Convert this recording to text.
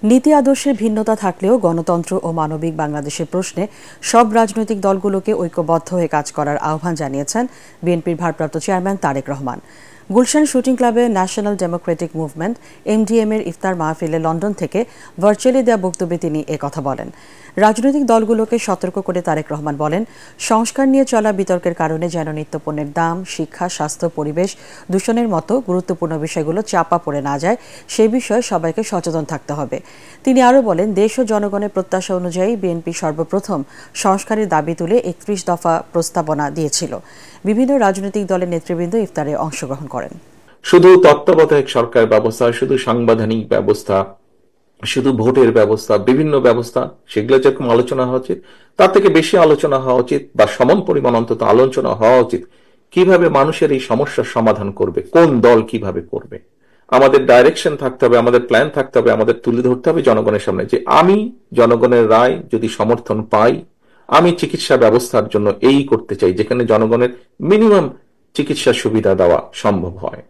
নীতি আদর্শের ভিন্নতা থাকলেও গণতন্ত্র ও মানবিক বাংলাদেশের প্রশ্নে সব রাজনৈতিক দলগুলোকে ঐক্যবদ্ধ হয়ে কাজ করার আহ্বান জানিয়েছেন বিএনপির ভারপ্রাপ্ত চেয়ারম্যান তারেক রহমান। গুলশান শুটিং ক্লাবে ন্যাশনাল ডেমোক্রেটিক মুভমেন্ট এমডিএম এর ইফতার মাহফিলে লন্ডন থেকে ভার্চুয়ালি দেওয়া বক্তব্যে তিনি একথা বলেন। রাজনৈতিক দলগুলোকে সতর্ক করে তারেক রহমান বলেন, সংস্কার নিয়ে চলা বিতর্কের কারণে যেন নিত্যপণ্যের দাম, শিক্ষা, স্বাস্থ্য, পরিবেশ দূষণের মতো গুরুত্বপূর্ণ বিষয়গুলো চাপা পড়ে না যায় সে বিষয়ে সবাইকে সচেতন থাকতে হবে। তিনি আরও বলেন, দেশ ও জনগণের প্রত্যাশা অনুযায়ী বিএনপি সর্বপ্রথম সংস্কারের দাবি তুলে ৩১ দফা প্রস্তাবনা দিয়েছিল। বিভিন্ন রাজনৈতিক দলের নেতৃবৃন্দ ইফতারে অংশগ্রহণ করেন। শুধু তত্ত্বাবধায়ক সরকার ব্যবস্থা, শুধু সাংবিধানিক ব্যবস্থা, শুধু ভোটের ব্যবস্থা, বিভিন্ন ব্যবস্থা, সেগুলো যেরকম আলোচনা হওয়া উচিত, তার থেকে বেশি আলোচনা হওয়া উচিত বা সমান পরিমাণ অন্তত আলোচনা হওয়া উচিত কিভাবে মানুষের এই সমস্যার সমাধান করবে, কোন দল কিভাবে করবে। আমাদের ডাইরেকশন থাকতে হবে, আমাদের প্ল্যান থাকতে হবে, আমাদের তুলে ধরতে হবে জনগণের সামনে যে আমি জনগণের রায় যদি সমর্থন পাই, আমি চিকিৎসা ব্যবস্থার জন্য এই করতে চাই যেখানে জনগণের মিনিমাম চিকিৎসা সুবিধা দেওয়া সম্ভব হয়।